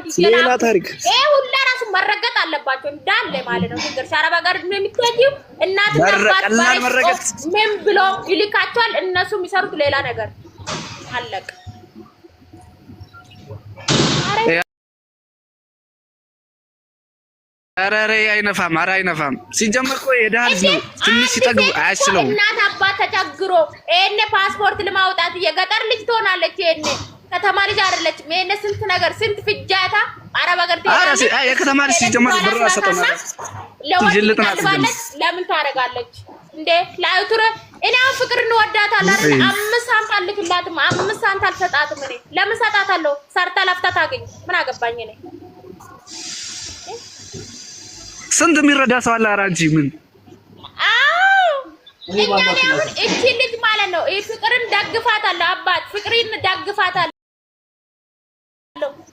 አዲስ ሌላ ታሪክ ሁላ ራሱ መረገጥ አለባቸው እንዳለ ማለት ነው። ነገር ሻራባ ጋር የሚታየው እናትና አባት ምን ብሎ ይልካቸዋል። እነሱ የሚሰሩት ሌላ ነገር አለቀ። አራሬ አይነፋም ሲጀመር እኮ የዳል ነው ትንሽ ሲጠግቡ አያስችለውም። እናት አባት ተቸግሮ እኔ ፓስፖርት ለማውጣት የገጠር ልጅ ትሆናለች። እኔ ከተማ ልጅ አይደለችም። እኔ ስንት ነገር ስንት ፍጃታ አረብ ሀገር ትሄዳለች። የከተማ ልጅ ሲጀመር ብር አሰጠና ለምን ታረጋለች እንዴ? ላይቱረ እኔ ፍቅር እንወዳታለን አይደል? 5 ሳንት አልክላትም 5 ሳንት አልሰጣትም። እኔ ለምን ሰጣታለሁ? ሰርታ ለፍታ ታገኝ ምን አገባኝ እኔ። ስንት የሚረዳ ሰው አለ። አራንቺ ምን እቺ ልጅ ማለት ነው ፍቅርን ደግፋታለሁ። አባት ፍቅርን ደግፋታለሁ።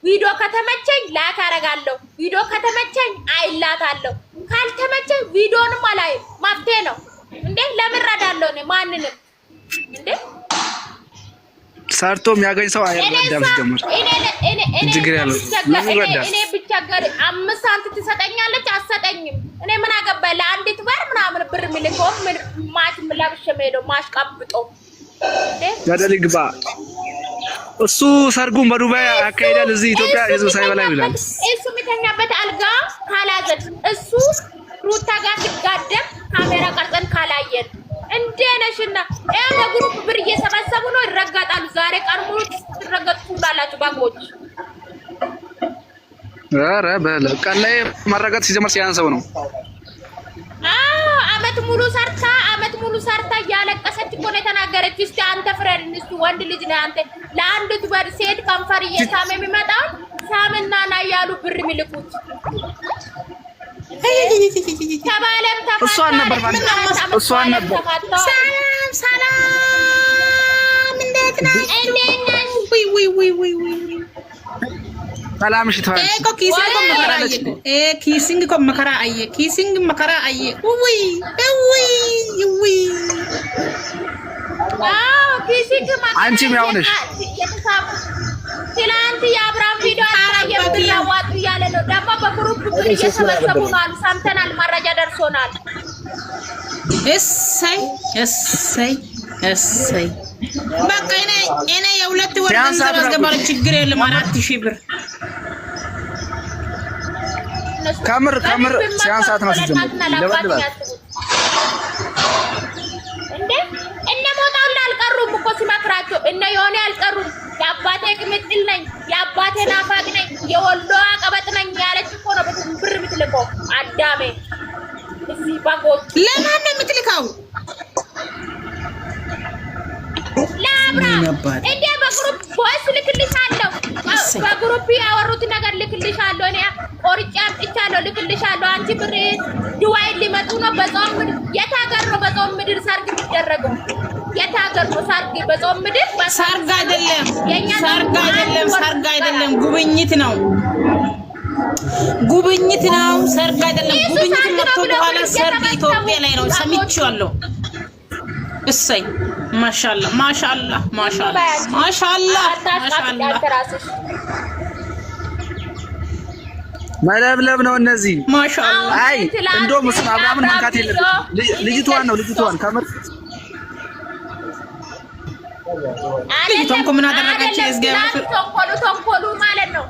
ቪዲዮ ከተመቸኝ ላክ አደርጋለሁ። ቪዲዮ ከተመቸኝ አይላታለሁ። ካልተመቸኝ ቪዲዮንም አላይም። መፍትሄ ነው እንዴ? ለምን ረዳለሁ እኔ ማንንም እንዴ? ሰርቶ የሚያገኝ ሰው አይረዳም። ጀምር ችግር ያለው እኔ ብቻገር 5 ሳንት ትሰጠኛለች አሰጠኝም። እኔ ምን አገባኝ? ለአንዲት በር ምናምን ብር ምልኮ ምን ማች ለብሼ ሄደው ማሽቃብጦ ገደል ግባ። እሱ ሰርጉን በዱባይ አካሄዳል። እዚህ ኢትዮጵያ ህዝብ ሳይበላ ይላል። እሱ የሚተኛበት አልጋ ካላዘን እሱ ሩታ ጋር ሲጋደም ካሜራ ቀርጸን ካላየን እንደነሽና ለግሩፕ ብር እየሰበሰቡ ነው። ይረጋጣሉ። ዛሬ ቀን ሙሉ ትረገጡ ትላላችሁ ባጎች። ኧረ በለ ቀን ላይ መረጋጥ ሲጀምር ሲያንሰው ነው። አመት ሙሉ ሰርታ እያለቀሰች እኮ ነው የተናገረች። እስቲ አንተ ፍረድ። እስቲ ወንድ ልጅ ነህ አንተ። ለአንድ ትበር ሴት ከንፈር እየሳመ የሚመጣው ሳምና ላይ ያሉ ብር የሚልኩት ተባለም ተፋታ። እሷን ነበር ሰላም እንዴት ነህ? ሰላም እሺ ተባለ እኮ ኪሲንግ እኮ መከራ አየ ኪሲንግ አንቺም ያው ነሽ። ትላንት የአብራም ቪዲዮ ያዋጡ እያለ ነው። ደግሞ በግሩፕ ብር እየሰበሰቡ ነው አሉ። ሰምተናል። መረጃ ደርሶናል። እሰይ በቃ እኔ የሁለት ወር ገንዘብ አስገባለሁ። ችግር የለም 4000 ብር ከምር ሲያንሳት ነው ሲጀምር ለበለባት እንዴ እነ ሞታው አልቀሩም እኮ ሲመክራቸው እነ የሆነ አልቀሩም። የአባቴ ቅምጥል ነኝ፣ የአባቴ ናፋቅ ነኝ፣ የወሎ አቀበጥ ነኝ ያለች እኮ ነው ብር የምትልከው። አዳሜ እዚህ ባጎች ለማን ነው የምትልከው? ለአብራም እንዴ በግሩፕ ቮይስ ልክልሻለሁ። በግሩፕ ያወሩት ነገር ልክልሻለሁ። እኔ ቆርጬ አምጥቻለሁ ልክልሻለሁ። አንቺ ብር ዱባይ ሊመጡ ነው። በጾም የት ሀገር ነው በጾም ምድር ሰርግ የሚደረገው? የት ሀገር ነው ሰርግ? በጾም ምድር ሰርግ አይደለም፣ ሰርግ አይደለም፣ ጉብኝት ነው። ሰርግ አይደለም። ጉብኝት መጥቶ በኋላ ሰርግ ኢትዮጵያ ላይ ነው። ሰምቼዋለሁ። እሰይ ማሻአላ መለብለብ ነው እነዚህ ማሻአላ። አይ እንደውም እሱ አብራምን መንካት የለብም። ልጅቷን ከምር ልጅቷን እኮ ምን አደረገች? ተንኮሉ ማለት ነው።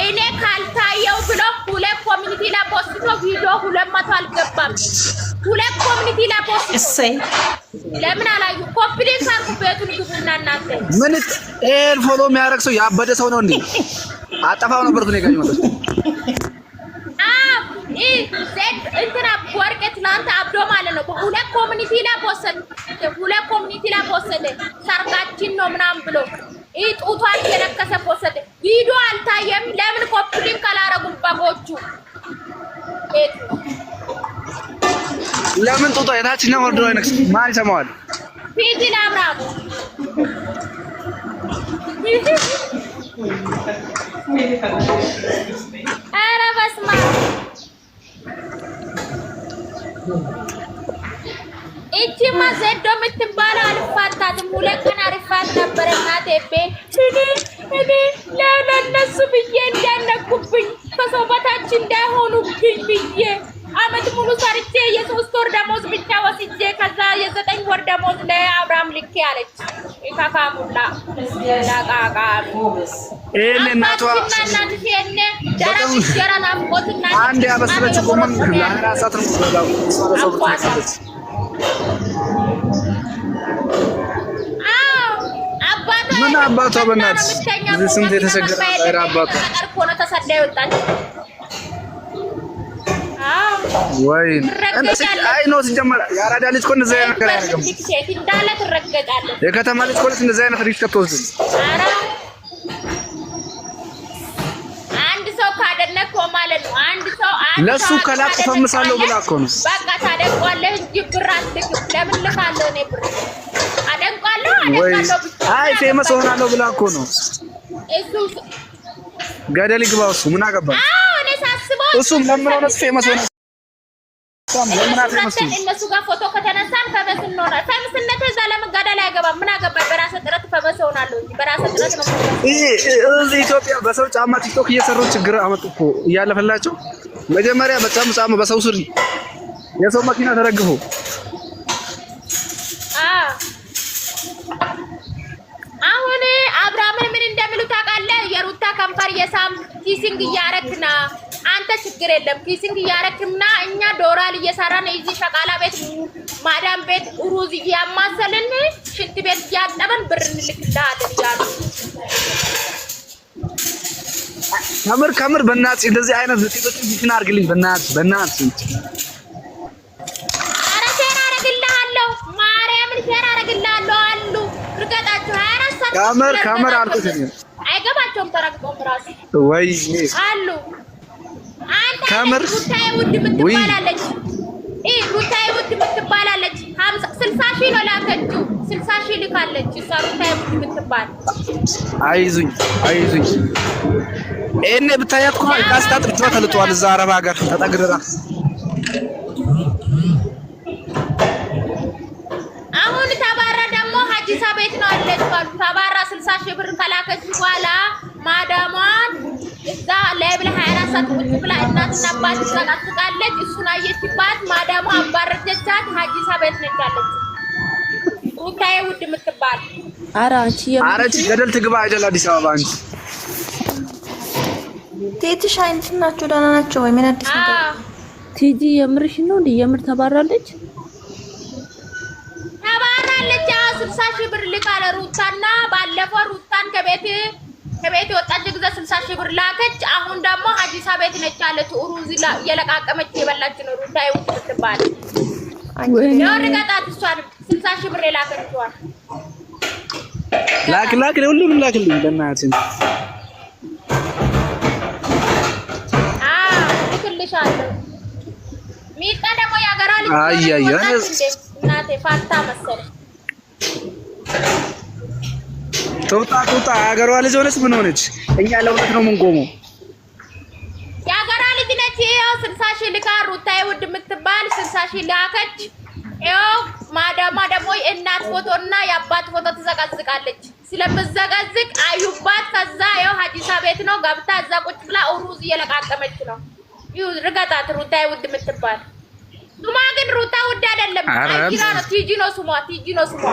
እኔ ካልታየው ብሎ 2 ኮሚኒቲ ላይ ፖስቶ ቪዲዮ 200 አልገባም። 2 ኮሚኒቲ ላይ ፖስቶ እሰይ ለምን አላዩ? ኮፒሊንግ አርጉ። ቤቱን ግቡና እናንተ ምን ኤል ፎሎ የሚያደርግ ሰው ያበደ ሰው ነው እንዴ? አጠፋው ነበር ነው የገኘው ማለት እንትና ወርቄ ትናንት አብዶ ማለት ነው። 2 ኮሚኒቲ ላይ ፖስተ ሰርጋችን ነው ምናምን ብሎ ጡቷን የነከሰ ፖስተ ቪዲዮ አልታየም። ለምን ኮፒሊንግ አላረጉም? በጎቹ ለምን ጡቷ የታችኛው ወርዶ አይነክስ? ማን ይሰማዋል? ፊት ለአብራም ኧረ በስመ አብ እቺማ ዘዶ የምትባለው አልፋታትም። 2 ቀን አሪፋት ነበር እናቴ ቤት እኔ ለነሱ ብዬ እንዳነኩብኝ ከሰው በታች እንዳይሆኑብኝ ብዬ አመት ሙሉ ሰርቼ የ3 ወር ደሞዝ ብቻ ወስጄ ከዛ የ9 ወር ደሞዝ ለአብርሃም ልኬ አለች። ኢካካሙላ ላቃቃ እናቷ ደረቅ እንጀራ ናፍቆትና አንድ ያበሰለችው ቆመን ለራሳት ነው በላው ሰው ተሰጠች። ምን አባቷ በእናትሽ እዚህ ስንት የተሰገረ አይራ አባቷ ሆነ ተሰዳ ይወጣች። ወይ አይ ነው ሲጀመር ያራዳ ልጅ እኮ እንደዛ አይነት ነገር አያደርግም። እንዳለ ትረገጣለች። የከተማ ልጅ እኮ እንደዛ አይነት ሪስክ አትወስድም። አንድ ሰው ካደነቀ ማለት ነው። አንድ ሰው ለሱ ከላቅ ፈምሳለሁ ብላ እኮ ነው። በቃ ታደንቋለህ እንጂ ብር አትልክም። ለምን ልካለሁ እኔ ብር አደንቋለሁ አይ ፌመስ ሆናለሁ ብላ እኮ ነው። እሱ ገደል ይግባው እሱ ምን አገባኝ። እኔ ሳስበው እሱም ለምን ሆነስ ፌመስ ሆነ እነሱ ጋር ፎቶ ከተነሳን ፈመስ እንሆናለን። ፈመስነት እዛ ለምን ገደል አይገባም? ምን አገባኝ? በራሴ ጥረት ፈመስ ሆናለሁ እንጂ በራሴ ጥረት ነው። እዚህ ኢትዮጵያ በሰው ጫማ ቲክቶክ እየሰሩ ችግር አመጡ እኮ እያለፈላቸው። መጀመሪያ በጣም ጫማ በሰው ስር የሰው መኪና ተረግፎ አሁን አብርሃምን ምን እንደሚሉ ታውቃለህ? የሩታ ከንፈር የሳም ኪሲንግ እያረክና አንተ ችግር የለም ኪሲንግ እያረክምና እኛ ዶራል እየሰራን እዚህ ሸቃላ ቤት ማዳም ቤት ሩዝ እያማሰልን ሽንት ቤት እያጠበን ብር እንልክልሃለን እያሉ ከምር በእናትሽ እንደዚህ አይነት ሴቶች ቢሽን አድርግልኝ በእናትሽ ኧረ ሼር አደርግልሃለሁ ማርያምን ሼር አደርግልሃለሁ አሉ ርቀጣችሁ 24 ሰዓት ከምር አልኩት አይገባቸውም ተረግጦም ራሱ ወይ አሉ አንተ ከምር ሩታዬ ውድ ምትባላለች ሩታዬ ውድ ምትባላለች 60 ሺህ ነው ላከችው 60 ሺህ ልካለች እሷ ሩታዬ ውድ ምትባል አይዙኝ እኔ ብታያት እኮ ካስታት ብቻ ተልጧል እዛ አረብ ሀገር ተጠግረራ አሁን ተባራ ደግሞ ሀጂሳ ቤት ነው አለች ባሉ ተባራ 60 ሺህ ብር ከላከች በኋላ ማዳሟን እዛ ለብለ 24 ሰዓት ቁጭ ብላ እናትና አባት ተቃጥቃለች። እሱን አየችባት ማዳሟ አባረረቻት። ሀጂሳ ቤት ነች አለች ሩታዬ ውድ ምትባል አራንቺ ገደል ትግባ አይደል አዲስ አበባ አንቺ ቴትሽ አይነት ናቸው ደህና ናቸው ወይ? ምን አዲስ ነገር ቲጂ የምርሽ ነው እንዴ? የምር ተባራለች 60 ሺህ ብር ልካለ ሩታና ባለፈው ሩታን ከቤት ወጣች ጊዜ 60 ሺህ ብር ላከች። አሁን ደግሞ ሀጂሳ ቤት ነች አለች ሩዝ እየለቃቀመች የበላች ነው ሩታዬ ውድ ምትባል የወርቀጣት እሷን 60 ሺህ ብር የላከችዋል። ላክ ለሁሉም ላክልኝ በእናትህ ልክልሻለሁ። ሚጣ ደግሞ ያገራ ልጅ እናቴ ፋታ መሰለኝ ተውጣ ያገሯ ልጅ ሆነች ምን ሆነች? እኛ ለእውነት ነው የምንቆመው። ያገራ ልጅ ነች። ይኸው 60 ሺህ ልካ ሩታዬ ውድ የምትባል 60 ሺህ ላከች። ይኸው ማዳማ ደግሞ የእናት ፎቶና የአባት ፎቶ ትዘቀዝቃለች። ስለምትዘቀዝቅ አዩባት። ከዛ ይኸው ሀጂሳ ቤት ነው ገብታ እዛ ቁጭ ብላ ሩዝ እየለቃቀመች ነው። ይኸው ርቀጣት ሩታዬ ውድ የምትባል ስሟ ግን ሩታ ውድ አይደለም። አይኪራ ነው ቲጂ ነው ስሟ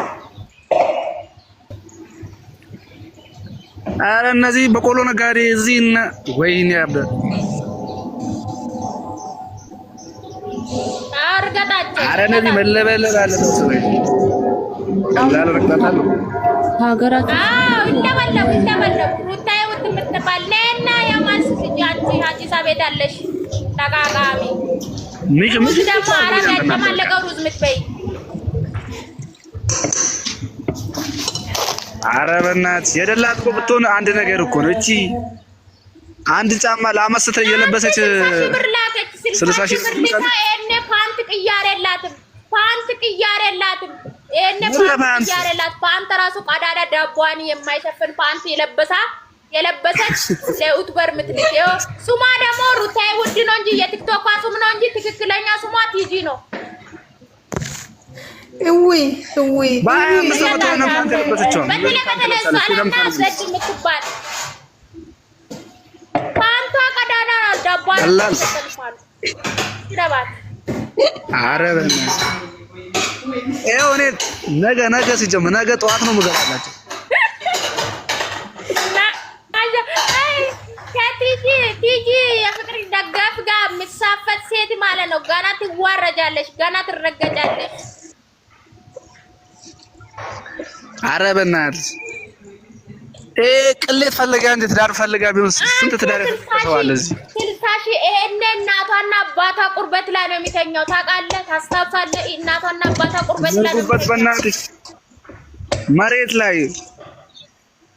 አረ እነዚህ በቆሎ ነጋዴ እዚህ እና ወይኔ አበ አርገጣቸው አረ እነዚህ መለበለብ አለበት ወይ እንዳለ ረክታታል ሀገራችን እንደበለው ሩታዬ ውድ የምትባል ነና የማንስ ሲጃንቺ ሀጂሳ ቤት አለሽ ተቃቃሚ ምሽ ደግሞ አረብ ያጨማለቀው ሩዝ ምትበይ አረ በእናትሽ የደላት እኮ ብትሆን አንድ ነገር እኮ ነው። እቺ አንድ ጫማ ለአመስተ የለበሰች 60 ሺህ ብር ልካ እኔ ፓንት ቅያር የላትም እኔ ፓንት ቅያር የላት ፓንት ራሱ ቀዳዳ ዳቧን የማይሸፍን ፓንት የለበሰች ለዩቲዩበር ምትልከው ስሟ ደግሞ ሩታዬ ውድ ነው እንጂ የቲክቶክ ስም ነው እንጂ ትክክለኛ ስሟ ቲጂ ነው። እዊ በ25 ዓመቷ ነው ፓንት የለበሰችው። በተለይ እሷና ዘድ የምትባል ፓንቷ ቀዳዳ ዳባል ይረባት። ኧረ በእናትህ ይኸው እኔ ነገ ሲጀምር ነገ ጠዋት ነው የምገባላቸው። ቲጂ የፍቅር ደጋፊ ጋር የምትሳፈጥ ሴት ማለት ነው። ገና ትዋረጃለሽ፣ ገና ትረገጫለሽ። ኧረ በእናትህ ቅሌት ፈልጋ እንደ ትዳር ፈልጋ ቢሆን ስንት ትዳር ተሰዋለ እዚህ 60 ሺህ ይሄን እናቷና አባቷ ቁርበት ላይ ነው የሚተኛው። ታውቃለህ? ታስታውሳለህ? እናቷና አባቷ ቁርበት ላይ ነው በእናትህ መሬት ላይ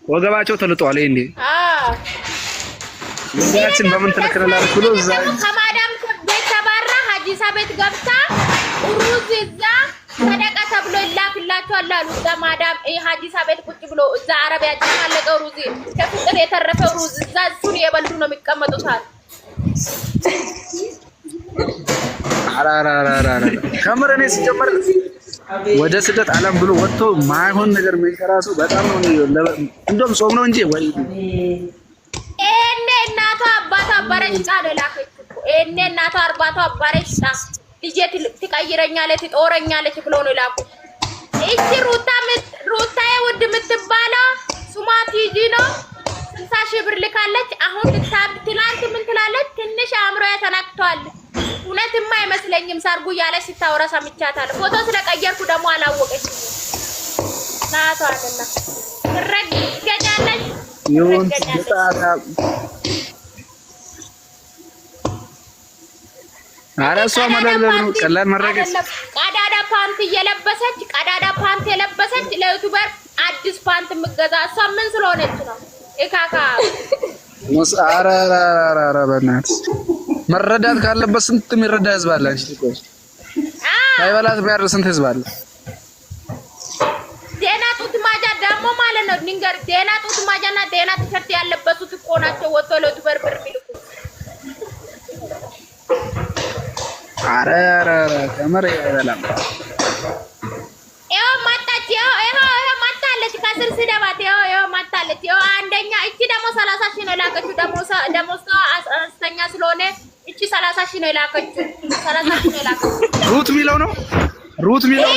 ወገባቸው ተልጧል። እንዴ ወገባችን በምን ተለከለላችሁ ብሎ እዛ ከማዳም ቤት ተባራ ሀጂሳ ቤት ገብታ ሩዝ እዛ ሰደቃ ተብሎ ይላክላችኋል አሉ። እዛ ማዳም ሀጂሳ ቤት ቁጭ ብሎ እዛ አረቢያ ጫማለቀው ሩዝ ከፍቅር የተረፈው ሩዝ እዛ እሱን የበሉ ነው የሚቀመጡት አሉ። አራራራራ ከምር እኔ ሲጀመር ወደ ስደት ዓለም ብሎ ወጥቶ ማይሆን ነገር የሚከራሱ በጣም ነው። እንደውም ጾም ነው እንጂ ወይ እናቷ አባቷ አባረሽታ ለላከችው እናቷ አባቷ አባረሽታ ልጄ ትቀይረኛለች ትጦረኛለች ብሎ ነው ላኩ። እቺ ሩታዬ ውድ የምትባለው ሱማ ቲጂ ነው 60 ሺህ ብር ልካለች። አሁን ትላንት ምን ትላለች? ትንሽ አእምሮዬ ተነክቷል። እውነትማ አይመስለኝም ሰርጉ እያለች ስታወራ ሰምቻታለሁ። ፎቶ ስለቀየርኩ ደግሞ አላወቀችም። ናቷ አይደለ ትረገጫለች ይሁን በጣታ አራሷ መደብደብ ነው። ቀላል መረገጥ ቀዳዳ ፓንት የለበሰች ለዩቲዩበር አዲስ ፓንት የምትገዛ እሷ ምን ስለሆነች ነው? እካካ አራራራራ በእናትህ መረዳት ካለበት ስንት የሚረዳ ህዝብ አለ። አንቺ ትቆይ ሳይበላት ቢያር ስንት ህዝብ አለ። ዴና ጡት ማጃ ደግሞ ማለት ነው ድንገር ዴና ጡት ማጃና ዴና ቲሸርት ያለበሱት እኮ ናቸው ወጥቶ ለዩቲዩበር ብር የሚልኩት። አራራራ ከመረ ያበላም ማጣለች ከስር ስደባት ማጣለች። አንደኛ እቺ ደግሞ 30 ሺህ ነው ላከችው። ደሞዝ አነስተኛ ስለሆነ እቺ 30 ሺህ ነው ላከችው። 30 ሺህ ነው ላከችው። ሩት ሚለው ነው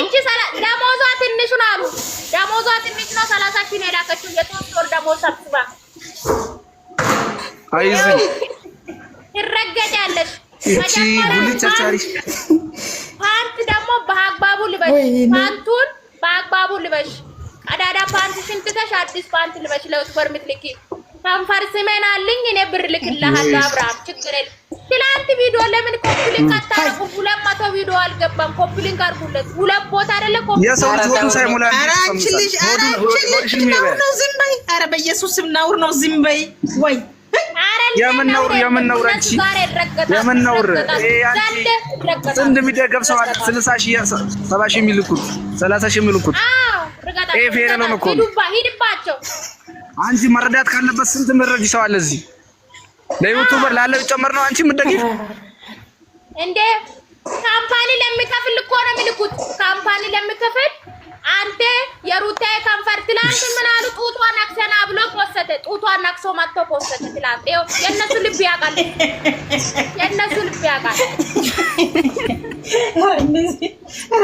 እቺ ደሞዟ ትንሽ ነው አሉ። ደሞዟ ትንሽ ነው 30 ሺህ ነው ላከችው። የሶስት ወር ደሞዝ ሰብስባ አይዚ ትረገጫለሽ። እቺ ጉልቻቻሪ ፓንት ደግሞ በአግባቡ ልበሽ። ፓንቱን በአግባቡ ልበሽ። ቀዳዳ ፓንት ሽንትተሽ አዲስ ፓንት ልበሽ። ለዩቲዩበር ምትልኪ ከንፈር ስሜን አለኝ እኔ ብር ልክልሃለሁ። አብርሃም ችግር የለም። ትላንት ቪዲዮ ለምን ኮፕሊንግ አታረጉ? 200 ቪዲዮ አልገባም። ኮፕሊንግ አድርጉለት። ሁለት ቦታ አይደለ ኮፕሊንግ የሰው ወዱ ሳይሞላ አራንችልሽ ነውር ነው። ዝም በይ። ኧረ በኢየሱስ ስም ነውር ነው። ዝም በይ ወይ የምን ነውር አንቺ የምን ነውር? ጥንድ የሚደገፍ ሰው አለ 60 ሺህ 70 ሺህ የሚልኩት 30 ሺህ የሚልኩት ፌረ ነው እኮ ሂድባቸው። አንቺ መረዳት ካለበት ስንት መረጃ ሰው አለ እዚህ ለዩቲዩበር ላለው ጨመር ነው። አንቺ ምትደግፍ እንዴ? ካምፓኒ ለሚከፍል እኮ ነው የሚልኩት። ካምፓኒ ለሚከፍል አንተ የሩታዬ ከንፈር ትላንት ምን አሉ? ጡቷን አክሰና ብሎ ፖስተ ጡቷን አክሶ መጥቶ ፖስተ ትላንት የነሱ ልብ ያውቃል።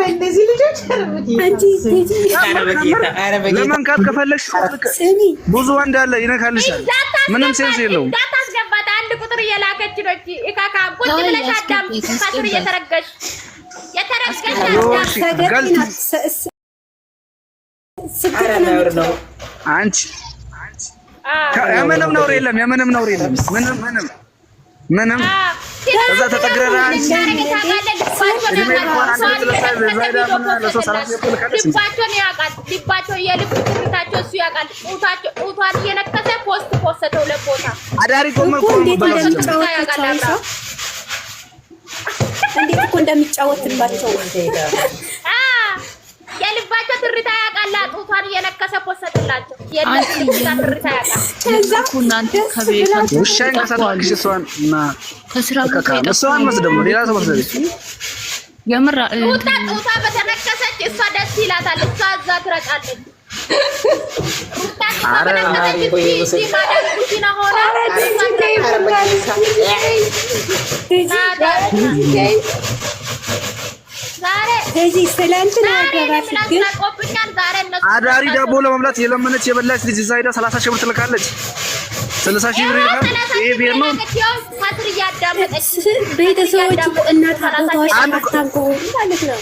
እንደዚህ ልጆች ለመንካት ከፈለግሽ ብዙ ወንድ አለ ይነካልሻል። ምንም ሴንስ የለውም። እንዳታስገባት አንድ ቁጥር እየላከች ነው እንጂ እካካ ቁጭ ብለሽ አዳም ከስር እየተረገሽ አንቺ የምንም ነውር የለም። ምንም እዛ ተጠግረራ አንቺ ልባቸው የልብ ትርታቸው እሱ ያውቃል። ጡቷን እየነከሰ ፖስተው ለቦታ አዳሪ ቆመ እንዴት እኮ እንደሚጫወትባቸው የልባቸው ትርታ ያውቃል። ጡቷን እየነከሰ ፖስተላቸው የልባቸው ትርታ ያውቃል። እናንተ ከቤት ውሻን ከሰጣልሽ እሷን እና እሷን መስደም ሌላ ሰው መስደም የምራ ጡታ በተነከሰች እሷ ደስ ይላታል። እሷ እዛ ትረጫለች። አዳሪ ዳቦ ለመብላት የለመነች የበላች ልጅ እዛ ሄዳ 30 ሺህ ብር ትልካለች። 30 ሺህ ብር ይልካል። ይሄ ብሔር ነው። ቤተሰቦች እናት አባቷ ሀብታም ከሆኑ ማለት ነው።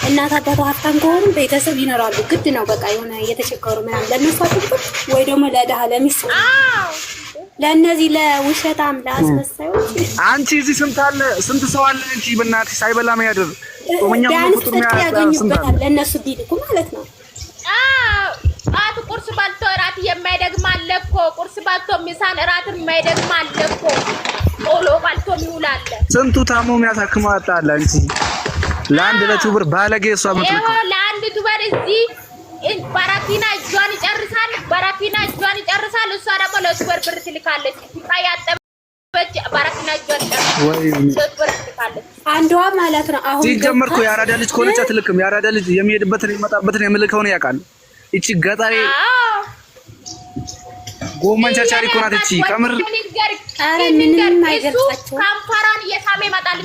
እናት አባቷ ሀብታም ከሆኑ ቤተሰብ ይኖራሉ። ግድ ነው በቃ የሆነ እየተቸገሩ ምናምን ለእነሱ አትልኩት ወይ ደግሞ ለድሃ ለሚስት ለእነዚህ ለውሸታም ለአስመሳዮች። አንቺ እዚህ ስንት ሰው አለ አንቺ በእናትሽ ሳይበላ የሚያድር ቢያንስ ፍቅር ያገኙበታል ለእነሱ ቢልኩ ማለት ነው። ጧት ቁርስ በልቶ እራት የማይደግም አለ እኮ። ቁርስ በልቶ ምሳን እራት የማይደግም አለ እኮ። ቶሎ በልቶ የሚውል አለ። ስንቱ ታሞ የሚያሳክመው አጣለ አንቺ ለአንድ ለቱብር ባለጌ እሷ ምትልኩ ለአንድ ቱበር እዚህ በራኪና እጇን ይጨርሳል። እሷ ደግሞ ለቱበር ብር ትልካለች። ታያጠበች በራኪና እጇን ይጨርሳል። አንዷ ማለት ነው አሁን ሲጀመር እኮ የአራዳ ልጅ ከሆነች አትልክም። የአራዳ ልጅ የሚሄድበትን የሚመጣበትን የምልከውን ያውቃል። እቺ ገጠሬ ጎመን ቸርቻሪ እኮ ናት። እቺ ከምር ምንም አይገልጻቸው። ካምፓራን እየሳመ ይመጣል።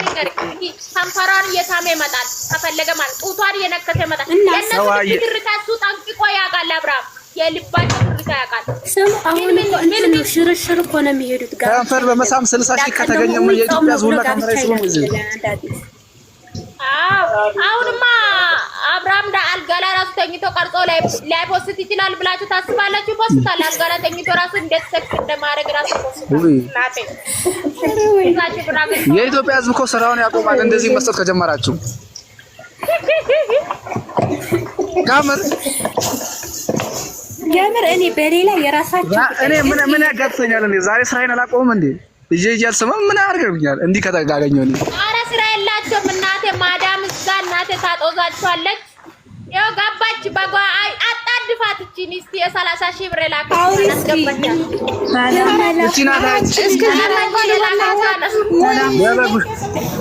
ካምፓራን እየሳመ ይመጣል። ከፈለገ ማለት ጡቷን እየነከሰ ይመጣል። የነሱ ትርታሱ ጠንቅቆ ያውቃል። አብርሃም የልባቸው ትርታ ያውቃል። ስም አሁን እንትን ነው ሽርሽር እኮ ነው የሚሄዱት ጋር ከንፈር በመሳም 60 ሺህ ከተገኘ የኢትዮጵያ ዙላ ካሜራ ይስሙ እዚህ አሁንማ አብርሃም አልጋ ላይ ራሱ ተኝቶ ቀርጾ ላይ ፖስት ይችላል ብላችሁ ታስባላችሁ? ፖስታል አልጋ ላይ ተኝቶ ራሱ እንዴት ሰክስ እንደማድረግ ራሱ የኢትዮጵያ ሕዝብ እኮ ስራውን ያቆማል እንደዚህ መስጠት ከጀመራችሁ። የምር እኔ በሌላ የራሳችሁ እኔ ምን ያጋጥመኛል? እኔ ዛሬ ስራዬን አላቆምም እንዴ ልጄ እያልሰማም ምን አድርገውኛል? እንዲህ ከተጋገኘው ነው ኧረ ስራ የላቸውም። እናቴ ማዳም እዛ እናቴ ታጦዛቸዋለች። ያው ገባች በጓ አጣድፋት እቺን እስቲ የ30 ሺህ ብር ላከ አስገባኛል።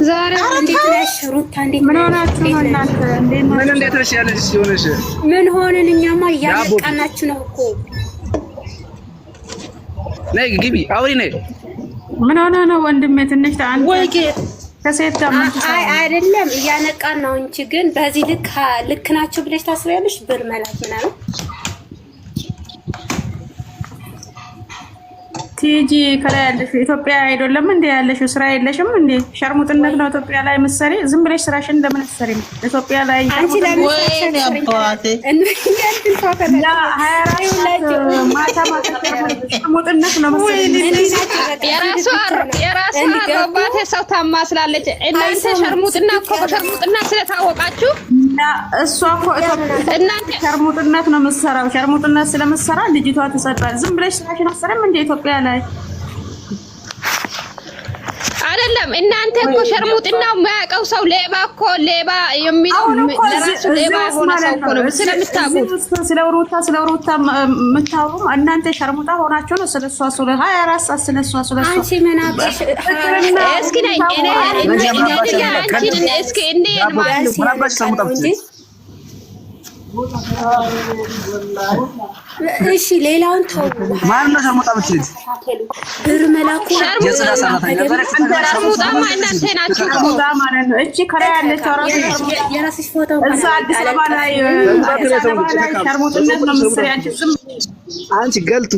ዛሬ እንዴት ነሽ ሩታ? ምን ሆናችሁ ነው እናንተ? ምን እንዴት ነሽ ያለሽ ሲሆነሽ ምን ሆነን? እኛማ እያለቃናችሁ ነው እኮ። ነይ ግቢ አውሪ ነይ። ምን ሆነ ነው ወንድሜ? ትንሽ ታንተ ከሴት ጋር አይደለም እያነቃን ነው እንጂ ግን በዚህ ልክ ናችሁ ብለሽ ታስቢያለሽ? ብር መላክ ምናምን ቲጂ ከላይ ያለሽ ኢትዮጵያ አይደለም እንዴ ያለሽው? ስራ የለሽም እንዴ? ሸርሙጥነት ነው ኢትዮጵያ ላይ ምሳሌ። ዝም ብለሽ ስራሽን ለምን አትሰሪም? ኢትዮጵያ ላይ አንቺ ለምን አባቴ ሸርሙጥነት ነው መሰለኝ። የራሷ አባቴ ሰው ታማስላለች። እናንተ ሸርሙጥና እኮ በሸርሙጥና ስለታወቃችሁ እሷ እኮ እናንተ ሸርሙጥነት ነው የምትሰራው። ሸርሙጥነት ስለምትሰራ ልጅቷ ትሰጣለች። ዝም ብለሽ ስራሽን አትሰሪም እንዴ ኢትዮጵያ ላይ? አይደለም እናንተ እኮ ሸርሙጥናው የማያውቀው ሰው ሌባ እኮ ሌባ የሚለው ለራሱ ሌባ የሆነ ሰው እኮ ነው ስለምታውቁት። ስለ ሩታ የምታወሩ እናንተ ሸርሙጣ ሆናችሁ ነው። ስለሷ 24 ሰዓት ስለሷ አንቺ ምን አባሽ እስኪ ነኝ እኔ አንቺን እስኪ እንዴ ማባሽ ሰሙጣብት እሺ ሌላውን ተው። ማን ነው ሸርሙጣብት? ብር መላኩ የጽዳ ሰራተኛ ሸርሙጣ እናንተ ናችሁ እኮ ማለት ነው። እቺ ከላይ ያለች የራስሽ ፎቶ እዛ አዲስ አበባ ላይ ሸርሙጥነት ነው የምትሰሪ አንቺ። ዝም አንቺ ገልቱ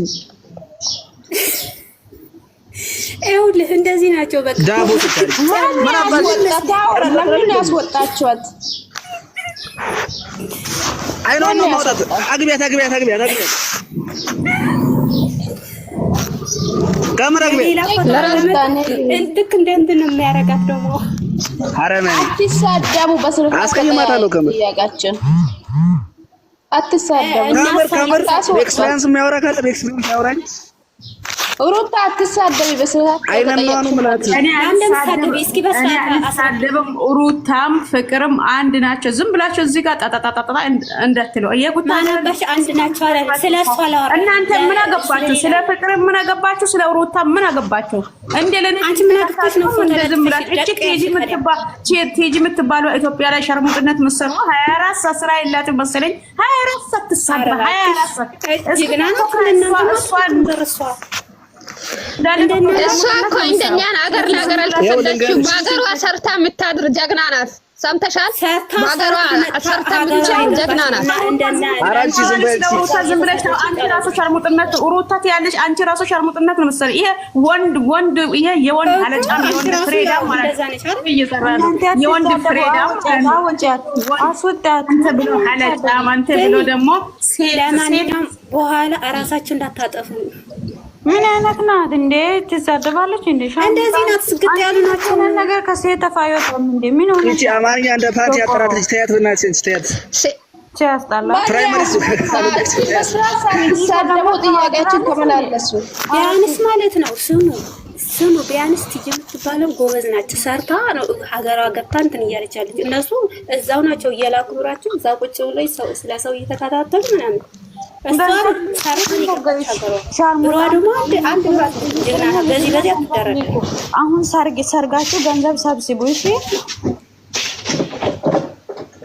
ይኸውልህ እንደዚህ ናቸው። በቃ ዳቦ ተካሪ ምን አባሽ ለምን ያስወጣችኋት? አይ ነው ማውጣት አግቢያት ካሜራ ልክ እንደ እንትን ነው የሚያረጋት ደግሞ አረመኔ አትሳደቡ። በስልክ አስቀይማታለሁ። ጥያቄያችን አትሳደቡ። ካሜራ ኤክስፒሪየንስ የሚያወራ ካለ በኤክስፒሪየንስ ያወራኝ ሩታ አትሳደቢ በስርዓት አይለማኑ ማለት እኔ አልሳደብም። ሩታም ፍቅርም አንድ ናቸው። ዝም ብላችሁ እዚህ ጋር ጣጣጣጣ እንዳትለው እየጉታ ማናባሽ አንድ ናቸው አይደል? ስለሷ አላወራም። እናንተ ምን አገባችሁ? ስለ ፍቅር ምን አገባችሁ? ስለ ሩታ ምን አገባችሁ? እንደ ለኔ አንቺ ምን አገባሽ ነው? ዝም ብላችሁ እቺ ቲጂ የምትባለው ኢትዮጵያ ላይ ሸርሙጥነት መሰሉ 24 ሰዓት ስራ የላትም መሰለኝ። 24 ሰዓት ትሳባ 24 ሰዓት እጅግና ነው ከነሱ እሷ እኮ እንደኛን አገር ለሀገር አልተሰደችም። በሀገሯ ሰርታ የምታድር ጀግና ናት። ሰምተሻል? በሀገሯ ሰርታ የምትችል ጀግና ናት። አራንቺ ዝም ብለሽ ነው አንቺ ራሱ ሸርሙጥነት ሩታ ያለሽ አንቺ ራሱ ሸርሙጥነት ነው መሰለኝ። ይሄ ወንድ ይሄ የወንድ አለጫም የወንድ ፍሬዳ ማለት ነው። እየሰራ ነው የወንድ ፍሬዳ አስወጣት አንተ ብሎ አለጫም አንተ ብሎ ደግሞ ሴት በኋላ እራሳችሁ እንዳታጠፉ። ምን አይነት ናት እንዴ? ትሳደባለች እንዴ? እንደዚህ ናት። ስግጥ ያሉ ናቸው። ነገር ከሴት ተፋዮቷም እንዴ? ምን ሆነ? እቺ አማርኛ እንደ ፓርቲ አጠራት ልጅ ተያት በእናትሽ ተያት። ሲያስጣላ ፕራይመሪ ሲሳደቡ ጥያቄያችን ተመላለሱ። ቢያንስ ማለት ነው ስሙ ቢያንስ ቲጂ የምትባለው ጎበዝ ናቸው። ሰርታ ነው ሀገሯ ገብታ እንትን እያለች ያለች። እነሱ እዛው ናቸው እየላኩ ብራቸው እዛ ቁጭ ብሎ ስለ ሰው እየተከታተሉ ምናምን አሁን ሰርጋችሁ ገንዘብ ሰብስቡ። እሺ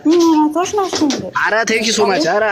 ምን አይነቶች ናቸው? ኧረ ቴንኪ ሶ ማች ኧረ